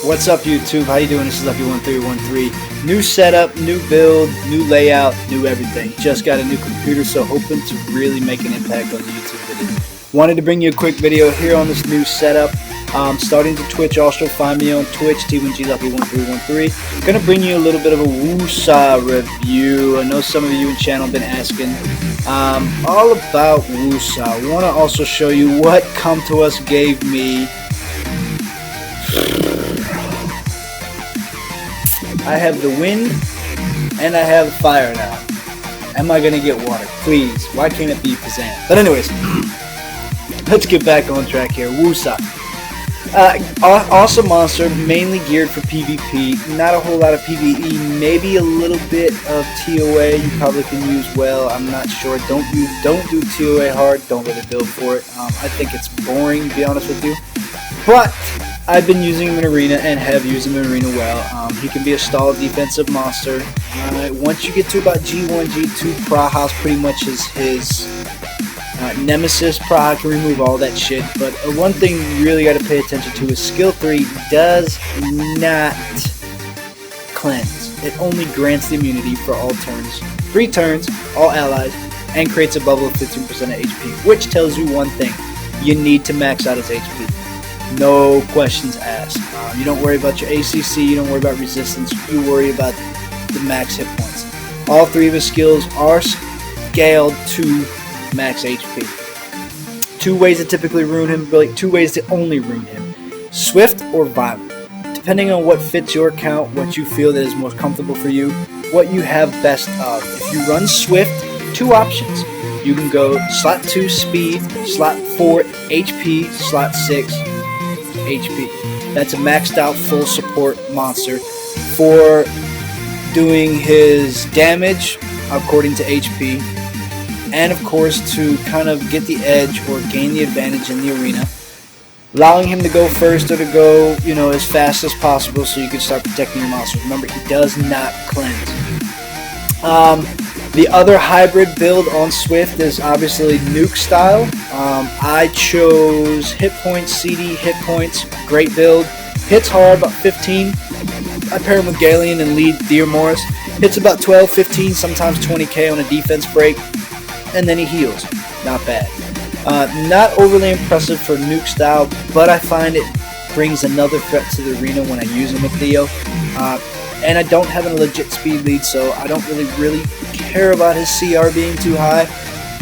What's up, YouTube? How you doing? This is Lucky1313. New setup, new build, new layout, new everything. Just got a new computer, so hoping to really make an impact on the YouTube video. Wanted to bring you a quick video here on this new setup. Starting to Twitch. Also find me on Twitch, T1G Lucky1313. Gonna bring you a little bit of a Woosa review. I know some of you in channel have been asking all about Woosa. I want to also show you what Come To Us gave me. I have the wind and I have fire now. Am I gonna get water? Please. Why can't it be Kazan? But anyways, let's get back on track here. Woosa. Awesome monster, mainly geared for PvP. Not a whole lot of PvE. Maybe a little bit of TOA you probably can use well. I'm not sure. Don't do TOA hard. Don't really build for it. I think it's boring, to be honest with you. But I've been using him in Arena and have used him in Arena well. He can be a stall defensive monster. Once you get to about G1, G2, Praha's pretty much is his nemesis. Praha can remove all that shit. But one thing you really got to pay attention to is skill 3 does not cleanse. It only grants the immunity for all turns. 3 turns, all allies, and creates a bubble of 15% of HP. Which tells you one thing. You need to max out his HP. No questions asked. You don't worry about your ACC, you don't worry about resistance, you worry about the max hit points. All 3 of his skills are scaled to max HP. 2 ways to typically ruin him, but 2 ways to only ruin him. Swift or Violent. Depending on what fits your account, what you feel that is most comfortable for you, what you have best of. If you run Swift, 2 options. You can go slot 2 speed, slot 4 HP, slot 6 HP. That's a maxed out full support monster for doing his damage according to HP, and of course to kind of get the edge or gain the advantage in the arena, allowing him to go first or to go, as fast as possible so you can start protecting your monsters. Remember, he does not cleanse. The other hybrid build on Swift is obviously nuke style. I chose hit points, CD hit points, great build. Hits hard, about 15. I pair him with Galeon and lead Theomorus. Hits about 12, 15, sometimes 20k on a defense break. And then he heals. Not bad. Not overly impressive for nuke style, but I find it brings another threat to the arena when I use him with Theo. And I don't have a legit speed lead, so I don't really care about his CR being too high.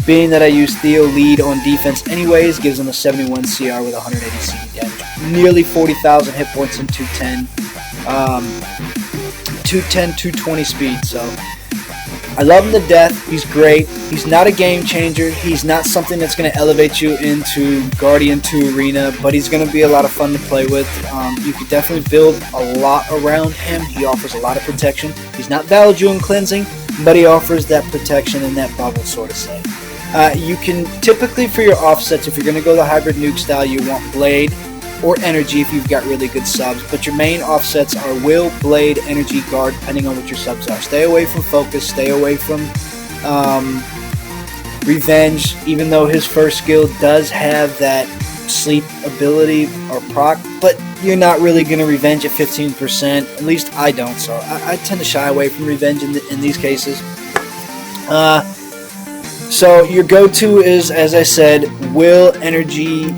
Being that I use Theo lead on defense anyways, gives him a 71 CR with 180 CD damage. Nearly 40,000 hit points and 210. 220 speed, so I love him to death. He's great. He's not a game changer. He's not something that's going to elevate you into Guardian 2 Arena, but he's going to be a lot of fun to play with. You can definitely build a lot around him. He offers a lot of protection. He's not Value and cleansing, but he offers that protection and that bubble, sort of say. You can typically, for your offsets, if you're going to go the hybrid nuke style, you want Blade or Energy if you've got really good subs, but your main offsets are Will, Blade, Energy, Guard, depending on what your subs are. Stay away from Focus, stay away from Revenge, even though his first skill does have that sleep ability or proc, but you're not really going to Revenge at 15%, at least I don't, so I tend to shy away from Revenge in these cases. So your go-to is, as I said, Will, Energy,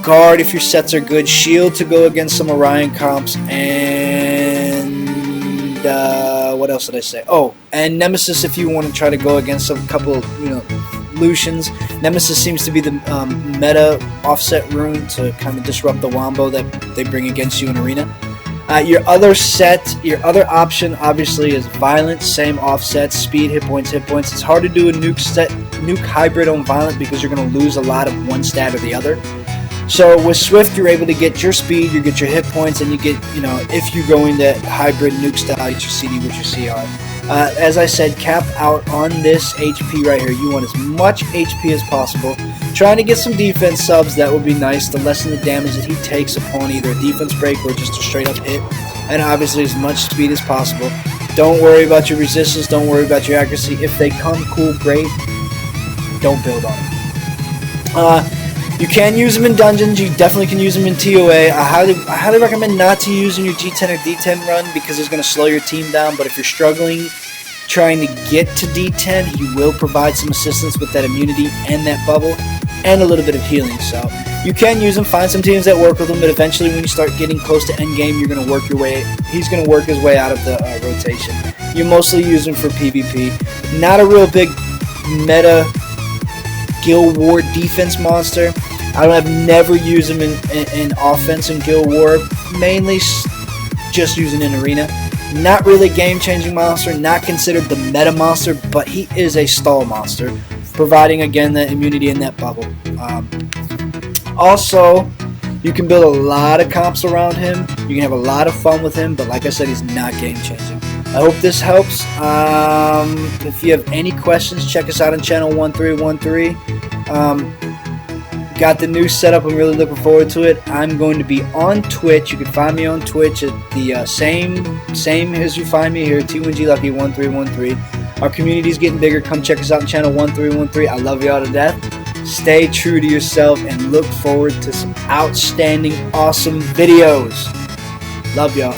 Guard if your sets are good, Shield to go against some Orion comps, and what else did I say? Oh, and Nemesis if you want to try to go against a couple of, Lucians. Nemesis seems to be the meta offset rune to kind of disrupt the wombo that they bring against you in Arena. Your other option obviously is Violent, same offsets, speed, hit points. It's hard to do a nuke hybrid on Violent because you're going to lose a lot of one stat or the other. So with Swift, you're able to get your speed, you get your hit points, and you get, if you go into hybrid nuke style, you get your CD with your CR. As I said, cap out on this HP right here. You want as much HP as possible. Trying to get some defense subs, that would be nice, to lessen the damage that he takes upon either a defense break or just a straight up hit. And obviously as much speed as possible. Don't worry about your resistance, don't worry about your accuracy. If they come cool, great. Don't build on them. You can use them in dungeons. You definitely can use them in TOA. I highly recommend not to use in your G10 or D10 run because it's going to slow your team down. But if you're struggling trying to get to D10, he will provide some assistance with that immunity and that bubble and a little bit of healing. So you can use them. Find some teams that work with them. But eventually, when you start getting close to end game, you're going to work your way. He's going to work his way out of the rotation. You mostly use them for PvP. Not a real big meta Guild War defense monster. I've never used him in offense in Guild War, mainly just using in Arena. Not really game-changing monster, not considered the meta monster, but he is a stall monster, providing again that immunity in that bubble. Also, you can build a lot of comps around him. You can have a lot of fun with him, but like I said, he's not game-changing. I hope this helps. If you have any questions, check us out on channel 1313. Got the new setup. I'm really looking forward to it. I'm going to be on Twitch. You can find me on Twitch at the same as you find me here, T1G Lucky 1313. Our community is getting bigger. Come check us out on channel 1313. I love y'all to death. Stay true to yourself and look forward to some outstanding, awesome videos. Love y'all.